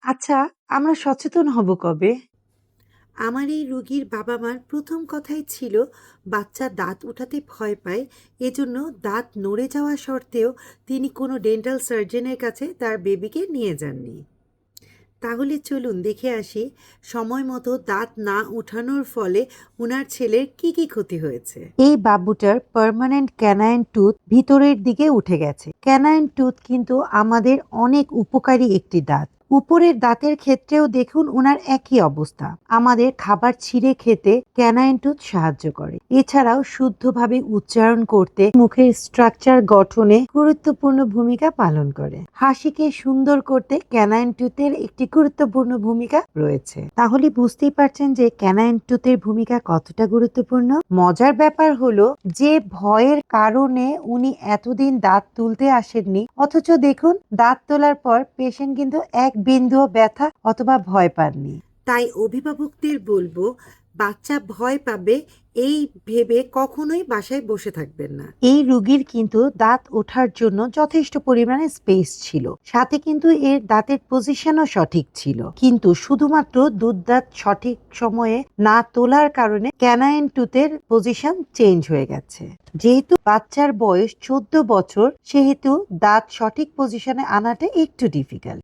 আচ্ছা, আমরা সচেতন হব কবে? আমার এই রোগীর বাবা-মার প্রথম কথাই ছিল বাচ্চা দাঁত উঠাতে ভয় পায়। এজন্য দাঁত নড়ে যাওয়া সত্ত্বেও তিনি কোনো ডেন্টাল সার্জনের কাছে তার বেবিকে নিয়ে যাননি। তাহলে চলুন দেখে আসি সময় মতো দাঁত না উঠানোর ফলে উনার ছেলের কি কি ক্ষতি হয়েছে। এই বাবুটার পার্মানেন্ট ক্যানাইন টুথ ভিতরের দিকে উঠে গেছে। ক্যানাইন টুথ কিন্তু আমাদের অনেক উপকারী একটি দাঁত। উপরের দাঁতের ক্ষেত্রেও দেখুন উনার একই অবস্থা। আমাদের খাবার ছিঁড়ে খেতে ক্যানাইন টুথ সাহায্য করে। এছাড়াও শুদ্ধভাবে উচ্চারণ করতে মুখের স্ট্রাকচার গঠনে গুরুত্বপূর্ণ ভূমিকা পালন করে। হাসিকে সুন্দর করতে ক্যানাইন টুথের একটি গুরুত্বপূর্ণ ভূমিকা রয়েছে। তাহলে বুঝতেই পারছেন যে ক্যানাইন টুথের ভূমিকা কতটা গুরুত্বপূর্ণ। মজার ব্যাপার হলো যে ভয়ের কারণে উনি এতদিন দাঁত তুলতে আসেননি, অথচ দেখুন দাঁত তোলার পর পেশেন্ট কিন্তু এক বিন্দুও ব্যথা অথবা ভয় পাননি। তাই অভিভাবকদের বলবো, বাচ্চা ভয় পাবে এই ভেবে কখনোই বাসায় বসে থাকবেন না। এই রোগীর কিন্তু দাঁত ওঠার জন্য যথেষ্ট পরিমাণে স্পেস ছিল, সাথে কিন্তু এর দাঁতের পজিশনও সঠিক ছিল, কিন্তু শুধুমাত্র দুধ দাঁত সঠিক সময়ে না তোলার কারণে ক্যানাইন টুথের পজিশন চেঞ্জ হয়ে গেছে। যেহেতু বাচ্চার বয়স 14 বছর, সেহেতু দাঁত সঠিক পজিশনে আনাটা একটু ডিফিকাল্ট।